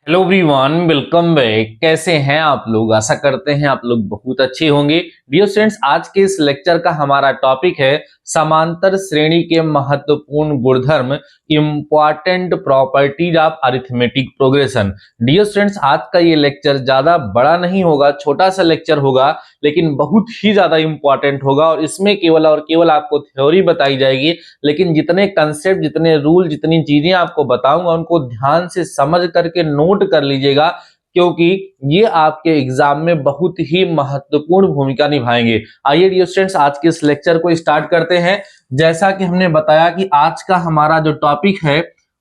Hello everyone, welcome back. कैसे हैं आप लोग? आशा करते हैं आप लोग बहुत अच्छे होंगे। डियर स्टूडेंट्स, आज के इस लेक्चर का हमारा टॉपिक है समांतर श्रेणी के महत्वपूर्ण गुणधर्म, important properties of arithmetic progression. Dear students, आज का ये लेक्चर ज्यादा बड़ा नहीं होगा, छोटा सा लेक्चर होगा, लेकिन बहुत ही ज्यादा इंपॉर्टेंट होगा। और इसमें केवल और केवल आपको थ्योरी बताई जाएगी, लेकिन जितने कंसेप्ट, जितने रूल, जितनी चीजें आपको बताऊंगा उनको ध्यान से समझ करके नोट कर लीजिएगा, क्योंकि ये आपके एग्जाम में बहुत ही महत्वपूर्ण भूमिका निभाएंगे। आइए डियर स्टूडेंट्स, आज के इस लेक्चर को स्टार्ट करते हैं। जैसा कि हमने बताया कि आज का हमारा जो टॉपिक है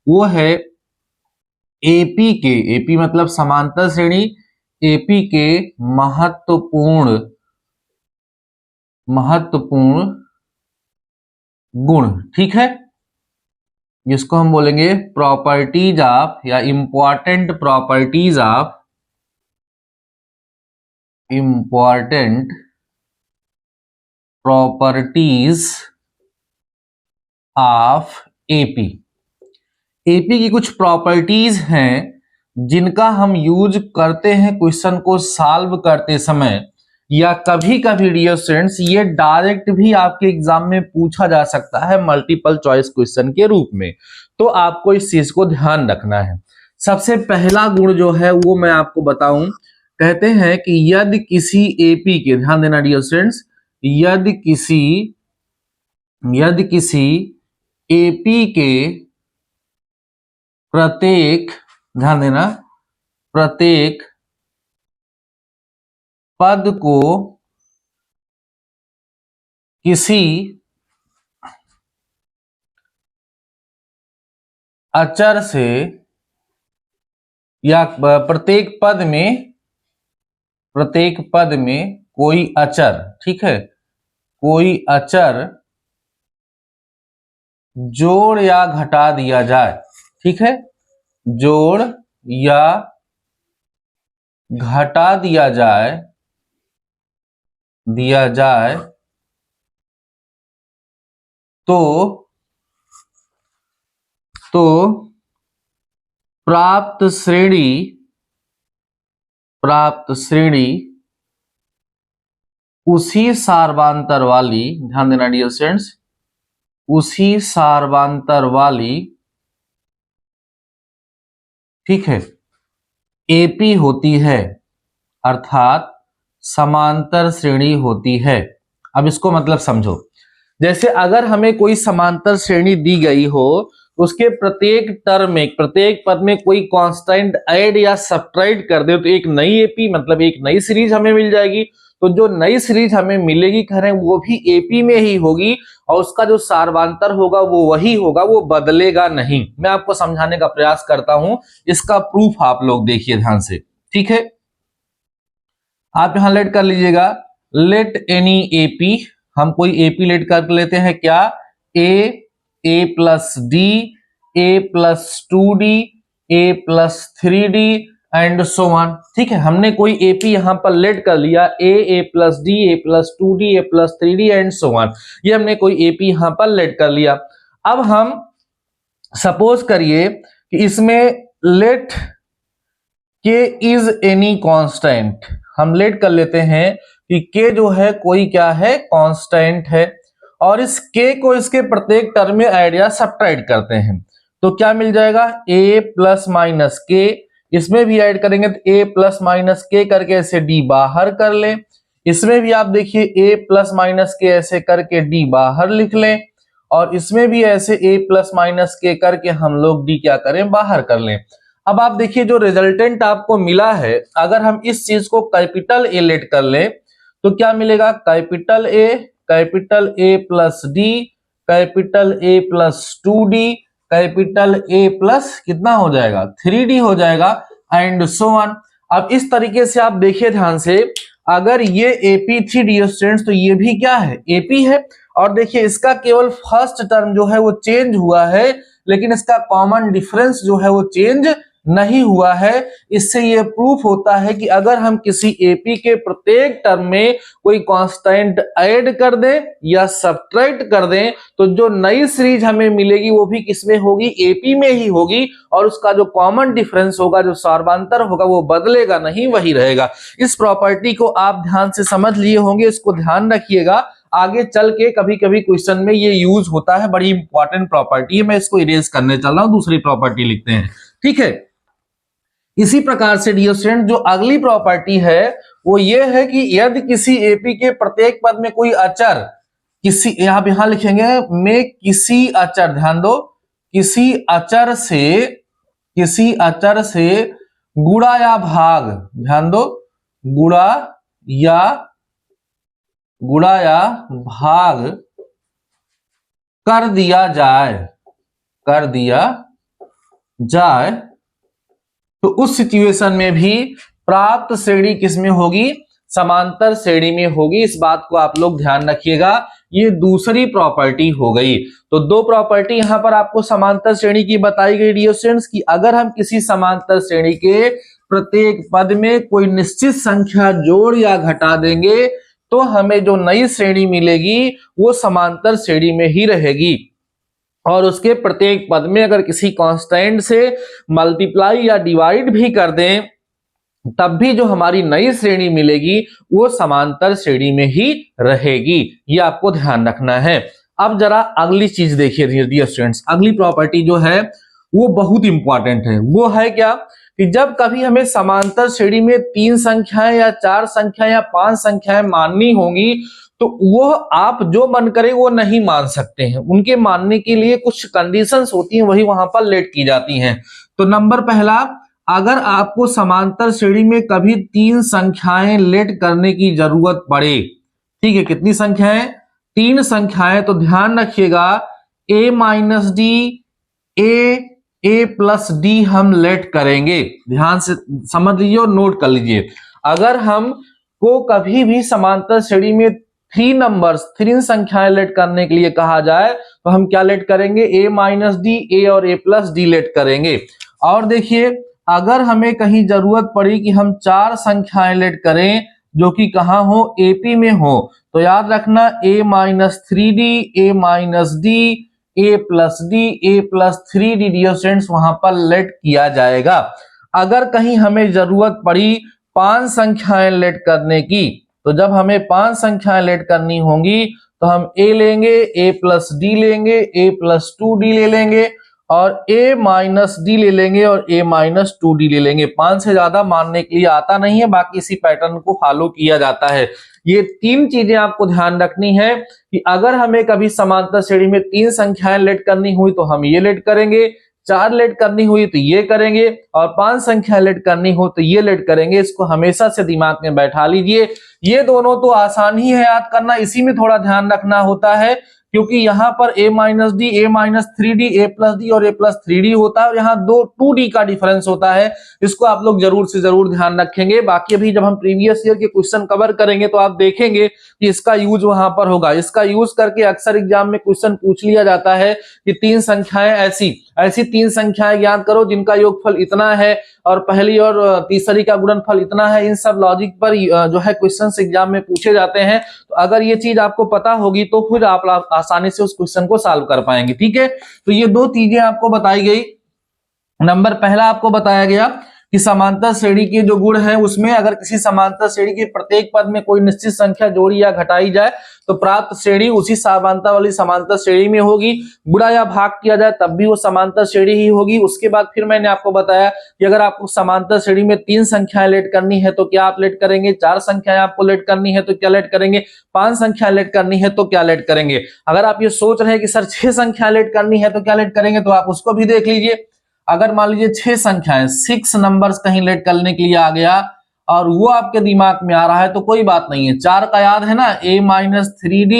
वो है एपी के, एपी मतलब समांतर श्रेणी, एपी के महत्वपूर्ण महत्वपूर्ण गुण। ठीक है, जिसको हम बोलेंगे प्रॉपर्टीज ऑफ या important properties of AP. AP की कुछ प्रॉपर्टीज हैं जिनका हम यूज करते हैं क्वेश्चन को सॉल्व करते समय, या कभी कभी डियर स्टूडेंट्स ये डायरेक्ट भी आपके एग्जाम में पूछा जा सकता है मल्टीपल चॉइस क्वेश्चन के रूप में। तो आपको इस चीज को ध्यान रखना है। सबसे पहला गुण जो है वो मैं आपको बताऊं, कहते हैं कि यदि किसी एपी के, ध्यान देना डियर स्टूडेंट्स, यदि किसी एपी के प्रत्येक, ध्यान देना, प्रत्येक पद को किसी अचर से, या प्रत्येक पद में कोई अचर, ठीक है, कोई अचर जोड़ या घटा दिया जाए, ठीक है, जोड़ या घटा दिया जाए तो प्राप्त श्रेणी उसी सार्वंतर वाली, ध्यान देना डियर स्टूडेंट्स, उसी सार्वंतर वाली, ठीक है, एपी होती है, अर्थात समांतर श्रेणी होती है। अब इसको मतलब समझो। जैसे अगर हमें कोई समांतर श्रेणी दी गई हो, उसके प्रत्येक टर्म में, प्रत्येक पद में कोई कांस्टेंट ऐड या सब्ट्रैक्ट कर दे तो एक नई एपी मतलब एक नई सीरीज हमें मिल जाएगी। तो जो नई सीरीज हमें मिलेगी, कह रहे हैं, वो भी एपी में ही होगी और उसका जो सार्वंतर होगा वो वही होगा, वो बदलेगा नहीं। मैं आपको समझाने का प्रयास करता हूं, इसका प्रूफ आप लोग देखिए ध्यान से। ठीक है, आप यहां लेट कर लीजिएगा, लेट एनी एपी, हम कोई एपी लेट कर लेते हैं क्या, A plus D, A plus 2d, A plus 3d and so on. ठीक है, हमने कोई एपी यहां पर लेट कर लिया, A plus D, A plus 2d, A plus 3d and so on. ये हमने कोई एपी यहां पर लेट कर लिया। अब हम सपोज करिए कि इसमें लेट के इज एनी कांस्टेंट, हम लेट कर लेते हैं कि के जो है कोई क्या है, कांस्टेंट है, और इस के को इसके प्रत्येक टर्म में ऐड या सब्ट्रैक्ट करते हैं तो क्या मिल जाएगा, ए प्लस माइनस के, इसमें भी ऐड करेंगे तो ए प्लस माइनस के करके ऐसे डी बाहर कर लें, इसमें भी आप देखिए ए प्लस माइनस के ऐसे करके डी बाहर लिख लें, और इसमें भी ऐसे ए प्लस माइनस के करके हम लोग डी क्या करें, बाहर कर लें। अब आप देखिए जो रिजल्टेंट आपको मिला है, अगर हम इस चीज को कैपिटल ए लेट कर लें तो क्या मिलेगा, capital A plus D, capital A plus 2d, capital A plus कितना हो जाएगा, 3d हो जाएगा एंड सो ऑन। अब इस तरीके से आप देखिए ध्यान से, अगर ये एपी थी डियर स्टूडेंट्स तो ये भी क्या है, एपी है। और देखिए इसका केवल फर्स्ट टर्म जो है वो चेंज हुआ है, लेकिन इसका कॉमन डिफरेंस जो है वो चेंज नहीं हुआ है। इससे ये प्रूफ होता है कि अगर हम किसी एपी के प्रत्येक टर्म में कोई कांस्टेंट ऐड कर दें या सब्ट्रैक्ट कर दें तो जो नई सीरीज हमें मिलेगी वो भी किसमें होगी, एपी में ही होगी, और उसका जो कॉमन डिफरेंस होगा, जो सार्वंतर होगा, वो बदलेगा नहीं, वही रहेगा। इस प्रॉपर्टी को आप ध्यान से समझ लिए होंगे, इसको ध्यान रखिएगा, आगे चल के कभी कभी क्वेश्चन में ये यूज होता है, बड़ी इंपॉर्टेंट प्रॉपर्टी है। मैं इसको इरेज करने चल रहा हूं, दूसरी प्रॉपर्टी लिखते हैं, ठीक है। इसी प्रकार से डियर स्टूडेंट जो अगली प्रॉपर्टी है वो ये है कि यदि किसी एपी के प्रत्येक पद में कोई अचर, किसी यहां लिखेंगे में किसी अचर, ध्यान दो, किसी अचर से गुणा या भाग, ध्यान दो, गुणा या भाग कर दिया जाए तो उस सिचुएशन में भी प्राप्त श्रेणी किसमें होगी, समांतर श्रेणी में होगी। इस बात को आप लोग ध्यान रखिएगा। ये दूसरी प्रॉपर्टी हो गई। तो दो प्रॉपर्टी यहां पर आपको समांतर श्रेणी की बताई गई डियर स्टूडेंट्स की अगर हम किसी समांतर श्रेणी के प्रत्येक पद में कोई निश्चित संख्या जोड़ या घटा देंगे तो हमें जो नई श्रेणी मिलेगी वो समांतर श्रेणी में ही रहेगी, और उसके प्रत्येक पद में अगर किसी कांस्टेंट से मल्टीप्लाई या डिवाइड भी कर दें तब भी जो हमारी नई श्रेणी मिलेगी वो समांतर श्रेणी में ही रहेगी। ये आपको ध्यान रखना है। अब जरा अगली चीज देखिए डियर स्टूडेंट्स, अगली प्रॉपर्टी जो है वो बहुत इंपॉर्टेंट है। वो है क्या कि जब कभी हमें समांतर श्रेणी में 3 संख्याएं या 4 संख्याएं या 5 संख्याएं माननी होंगी तो वो आप जो मन करे वो नहीं मान सकते हैं। उनके मानने के लिए कुछ कंडीशंस होती हैं, वही वहां पर लेट की जाती हैं। तो नंबर पहला, अगर आपको समांतर श्रेणी में कभी 3 संख्याएं लेट करने की जरूरत पड़े, ठीक है, कितनी संख्याएं, 3 संख्याएं, तो ध्यान रखिएगा a minus d, a plus D हम लेट करेंगे। ध्यान से समझ लीजिए और नोट कर लीजिए। अगर हम को कभी भी समांतर श्रेणी में 3 संख्याएं लेट करने के लिए कहा जाए तो हम क्या लेट करेंगे, a माइनस डी, a और a प्लस डी लेट करेंगे। और देखिए अगर हमें कहीं जरूरत पड़ी कि हम 4 संख्याएं लेट करें जो कि कहां हो, एपी में हो, तो याद रखना a minus 3d, a minus d, a plus d, a plus 3d dear students वहां पर लेट किया जाएगा। अगर कहीं हमें जरूरत पड़ी 5 संख्याएं लेट करने की, तो जब हमें 5 संख्याएं लेट करनी होंगी तो हम a लेंगे, a प्लस डी लेंगे, a प्लस 2d ले लेंगे और a माइनस डी ले लेंगे और a माइनस 2d ले लेंगे। 5 से ज्यादा मानने के लिए आता नहीं है, बाकी इसी पैटर्न को फॉलो किया जाता है। ये 3 चीजें आपको ध्यान रखनी है कि अगर हमें कभी समांतर श्रेणी में 3 संख्याएं लेट करनी हुई तो हम ये लेट करेंगे, 4 लेट करनी हुई तो ये करेंगे, और 5 संख्या लेट करनी हो तो ये लेट करेंगे। इसको हमेशा से दिमाग में बैठा लीजिए। ये दोनों तो आसान ही है याद करना, इसी में थोड़ा ध्यान रखना होता है क्योंकि यहाँ पर a minus d, a minus 3d, a plus D और a प्लस 3d होता है और यहाँ 2d का डिफरेंस होता है। इसको आप लोग जरूर से जरूर ध्यान रखेंगे। बाकी अभी जब हम प्रीवियस ईयर के क्वेश्चन कवर करेंगे तो आप देखेंगे कि इसका यूज वहां पर होगा। इसका यूज करके अक्सर एग्जाम में क्वेश्चन पूछ लिया जाता है कि 3 संख्याएं ऐसी 3 संख्याएं ज्ञात करो जिनका योगफल इतना है और पहली और तीसरी का गुणनफल इतना है। इन सब लॉजिक पर जो है क्वेश्चंस एग्जाम में पूछे जाते हैं। तो अगर ये चीज आपको पता होगी तो फिर आप आसानी से उस क्वेश्चन को सॉल्व कर पाएंगे। ठीक है, तो ये 2 चीजें आपको बताई गई। नंबर पहला आपको बताया गया कि समांतर श्रेणी के जो गुण है उसमें अगर किसी समांतर श्रेणी के प्रत्येक पद में कोई निश्चित संख्या जोड़ी या घटाई जाए तो प्राप्त श्रेणी उसी समानता वाली समांतर श्रेणी में होगी। गुणा या भाग किया जाए तब भी वो समांतर श्रेणी ही होगी। उसके बाद फिर मैंने आपको बताया कि अगर आपको समांतर श्रेणी में 3 संख्याएं लेट करनी है तो क्या आप लेट करेंगे, 4 संख्याएं आपको लेट करनी है तो क्या लेट करेंगे, 5 संख्याएं लेट करनी है तो क्या लेट करेंगे। अगर आप ये सोच रहे हैं कि सर 6 संख्याएं लेट करनी है तो क्या लेट करेंगे, तो आप उसको भी देख लीजिए। अगर मान लीजिए 6 संख्याएं 6 नंबर्स कहीं लेट करने के लिए आ गया और वो आपके दिमाग में आ रहा है तो कोई बात नहीं है। 4 का याद है ना, a minus 3d,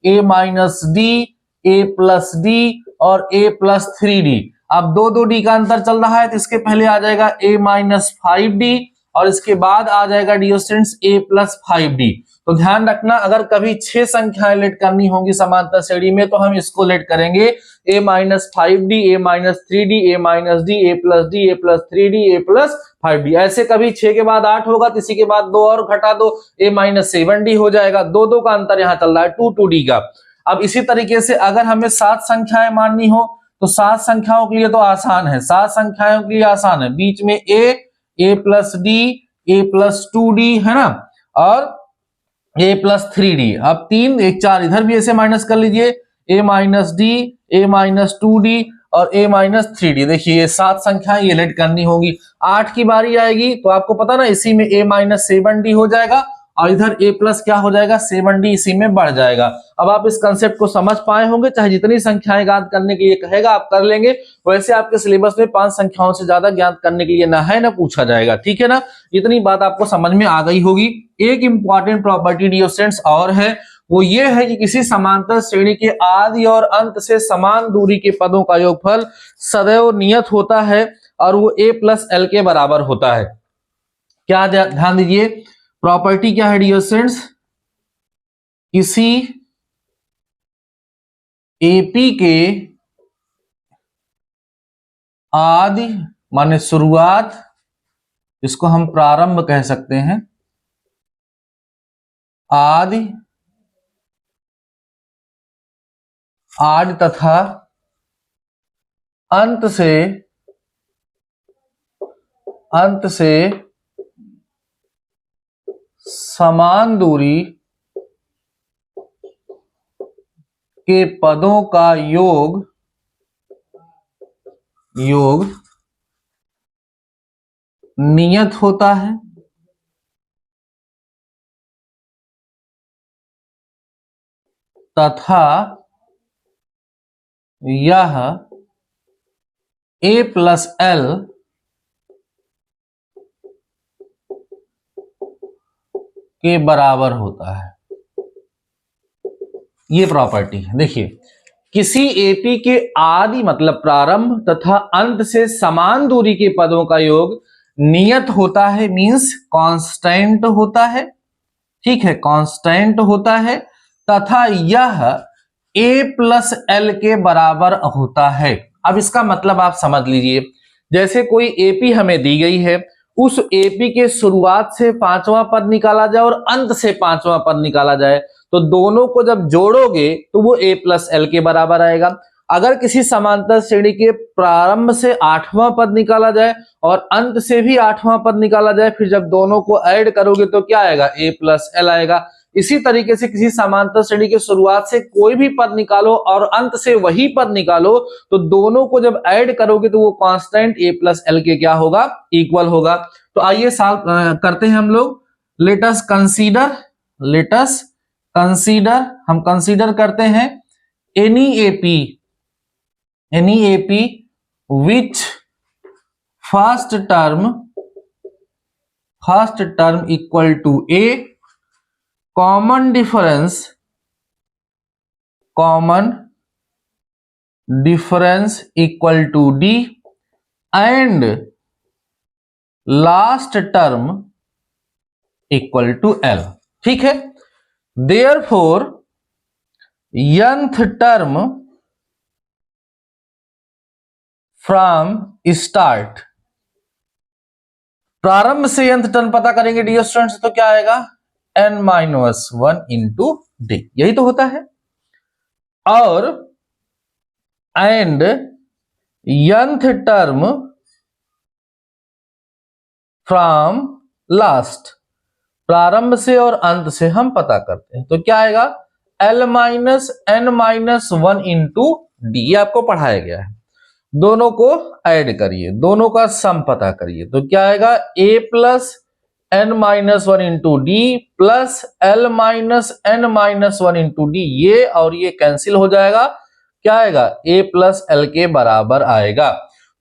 a minus d, a plus D और a प्लस 3d। अब 2 2d का अंतर चल रहा है तो इसके पहले आ जाएगा a माइनस 5d और इसके बाद आ जाएगा dear students a plus 5d। तो ध्यान रखना, अगर कभी 6 संख्याएं लेट करनी होंगी समांतर श्रेणी में तो हम इसको लेट करेंगे a minus 5d, a minus 3d, a minus d, a plus d, a plus 3d, a plus 5d। ऐसे कभी 6 के बाद 8 होगा तो इसी के बाद 2 और घटा दो, a माइनस 7d हो जाएगा। 2 का अंतर यहाँ चल रहा है 2d का। अब इसी तरीके से अगर हमें 7 संख्याएं माननी हो तो 7 संख्याओं के लिए तो आसान है, 7 संख्याओं के लिए आसान है, बीच में a plus d, a plus 2d है ना, और a प्लस 3d। अब 3 1 4 इधर भी ऐसे माइनस कर लीजिए, a minus d, a minus 2d और a माइनस 3d। देखिए ये 7 संख्याएं ये लेट करनी होगी। 8 की बारी आएगी तो आपको पता ना इसी में a माइनस 7d हो जाएगा और इधर a प्लस क्या हो जाएगा 7d, इसी में बढ़ जाएगा। अब आप इस कंसेप्ट को समझ पाए होंगे, चाहे जितनी संख्याएं ज्ञात करने के लिए कहेगा आप कर लेंगे। वैसे आपके सिलेबस में 5 संख्याओं से ज्यादा ज्ञात करने के लिए ना है ना पूछा जाएगा, ठीक है ना। इतनी बात आपको समझ में आ गई होगी। एक इंपॉर्टेंट प्रॉपर्टी डियर स्टूडेंट्स और है, वो ये है कि किसी समांतर श्रेणी के आदि और अंत से समान दूरी के पदों का योगफल सदैव नियत होता है और वो a प्लस l के बराबर होता है। क्या ध्यान दीजिए, प्रॉपर्टी क्या है डियर स्टूडेंट्स, किसी एपी के आदि माने शुरुआत, इसको हम प्रारंभ कह सकते हैं, आदि तथा अंत से समान दूरी के पदों का योग नियत होता है तथा यह a प्लस l के बराबर होता है। ये प्रॉपर्टी है। देखिए, किसी एपी के आदि मतलब प्रारंभ तथा अंत से समान दूरी के पदों का योग नियत होता है, मींस कांस्टेंट होता है, ठीक है, कांस्टेंट होता है, तथा यह a प्लस l के बराबर होता है। अब इसका मतलब आप समझ लीजिए, जैसे कोई एपी हमें दी गई है, उस एपी के शुरुआत से 5वां पद निकाला जाए और अंत से 5वां पद निकाला जाए तो दोनों को जब जोड़ोगे तो वो a प्लस l के बराबर आएगा। अगर किसी समांतर श्रेणी के प्रारंभ से 8वां पद निकाला जाए और अंत से भी 8वां पद निकाला जाए, फिर जब दोनों को ऐड करोगे तो क्या आएगा, a प्लस l आएगा। इसी तरीके से किसी समांतर श्रेणी के शुरुआत से कोई भी पद निकालो और अंत से वही पद निकालो तो दोनों को जब ऐड करोगे तो वो कांस्टेंट a प्लस l के क्या होगा, इक्वल होगा। तो आइए सॉल्व करते हैं हम लोग। लेट अस कंसीडर, हम कंसीडर करते हैं any AP which first term equal to a, common difference equal to d and last term equal to l, ठीक है। Therefore nth term from start, प्रारंभ से nth टर्म पता करेंगे डियर स्टूडेंट्स तो क्या आएगा, n माइनस 1 इंटू डी, यही तो होता है। और and nth term from last, प्रारंभ से और अंत से हम पता करते हैं तो क्या आएगा, l minus n minus 1 into D, आपको पढ़ाया गया है। दोनों को ऐड करिए, दोनों का सम पता करिए तो क्या आएगा, a plus n minus 1 into D plus l minus n minus 1 into D, ये और ये कैंसिल हो जाएगा, क्या आएगा, a प्लस l के बराबर आएगा।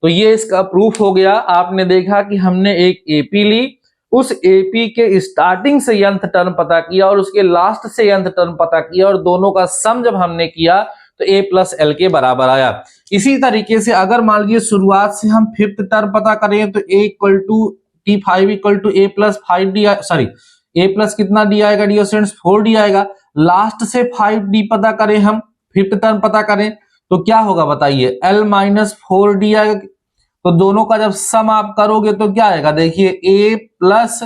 तो ये इसका प्रूफ हो गया। आपने देखा कि हमने एक एपी ली, उस एपी के स्टार्टिंग से nth टर्म पता किया और उसके लास्ट से nth टर्म पता किया और दोनों का सम जब हमने किया तो a प्लस l के बराबर आया। इसी तरीके से अगर मान लीजिए शुरुआत से हम 5th टर्म पता करें तो a equal to T5 equal to A plus 5D, sorry A plus कितना डी आएगा डियर स्टूडेंट्स 4D आएगा। लास्ट से 5D पता करें, हम फिफ्थ टर्म पता करें तो क्या होगा बताइए, L माइनस 4D आएगा। तो दोनों का जब सम आप करोगे तो क्या आएगा, देखिए A प्लस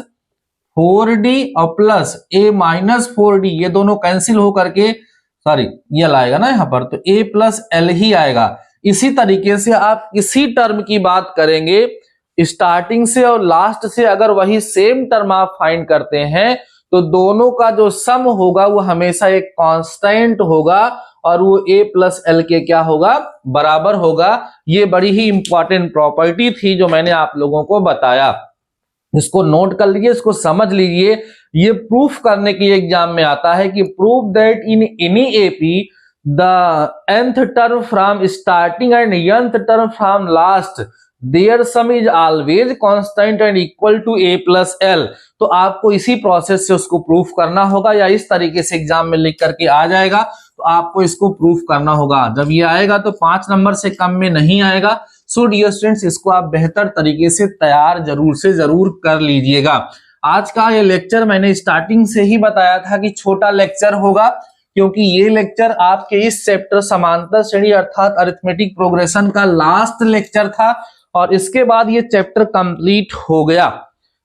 4D और प्लस A माइनस 4D, ये दोनों कैंसिल हो करके सॉरी ये लाएगा ना यहाँ पर, तो A प्लस L ही आएगा। इसी तरीके से आप इसी टर्म की बात करेंगे स्टार्टिंग से और लास्ट से, अगर वही सेम टर्म आप फाइंड करते हैं तो दोनों का जो सम होगा वो हमेशा एक कांस्टेंट होगा और वो A प्लस L के क्या होगा, बराबर होगा। ये बड़ी ही इंपॉर्टेंट प्रॉपर्टी थी जो मैंने आप लोगों को बताया, इसको नोट कर लीजिए, इसको समझ लीजिए। ये प्रूफ करने के एग्जाम में आता है कि prove that in any AP the nth term from starting and nth term from last their sum is always constant and equal to A plus L। तो आपको इसी प्रोसेस से उसको प्रूफ करना होगा, या इस तरीके से एग्जाम में लिख करके आ जाएगा तो आपको इसको प्रूफ करना होगा। जब ये आएगा तो 5 नंबर से कम में नहीं आएगा। सो डियर स्टूडेंट्स, इसको आप बेहतर तरीके से तैयार जरूर से जरूर कर लीजिएगा। आज का ये लेक्चर मैंने स्टार्टिंग से ही बताया था कि छोटा लेक्चर होगा, क्योंकि ये लेक्चर आपके इस चैप्टर समांतर श्रेणी अर्थात अरिथमेटिक प्रोग्रेशन का लास्ट लेक्चर था और इसके बाद ये चैप्टर कंप्लीट हो गया।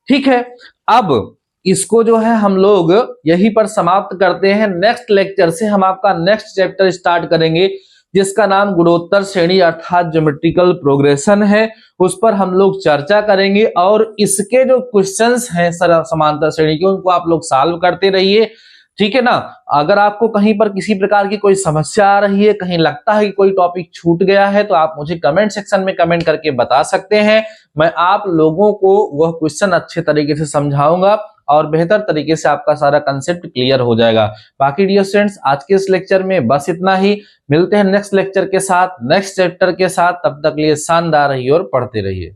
ठीक है, अब इसको जो है हम लोग यहीं पर समाप्त करते हैं। नेक्स्ट लेक्चर से हम आपका नेक्स्ट चैप्टर स्टार्ट करेंगे जिसका नाम गुणोत्तर श्रेणी अर्थात ज्योमेट्रिकल प्रोग्रेशन है। उस पर हम लोग चर्चा करेंगे और इसके जो क्वेश्चंस हैं समांतर श्रेणी के उनको आप लोग सॉल्व करते रहिए। ठीक है ना। अगर आपको कहीं पर किसी प्रकार की कोई समस्या आ रही है, कहीं लगता है कि कोई टॉपिक छूट गया है, तो आप मुझे कमेंट सेक्शन में कमेंट करके बता सकते हैं। मैं आप लोगों को वह क्वेश्चन अच्छे तरीके से समझाऊंगा और बेहतर तरीके से आपका सारा कंसेप्ट क्लियर हो जाएगा। बाकी डियर स्टूडेंट्स, आज के इस लेक्चर में बस इतना ही। मिलते हैं नेक्स्ट लेक्चर के साथ, नेक्स्ट चैप्टर के साथ। तब तक लिए शानदार रहिए और पढ़ते रहिए।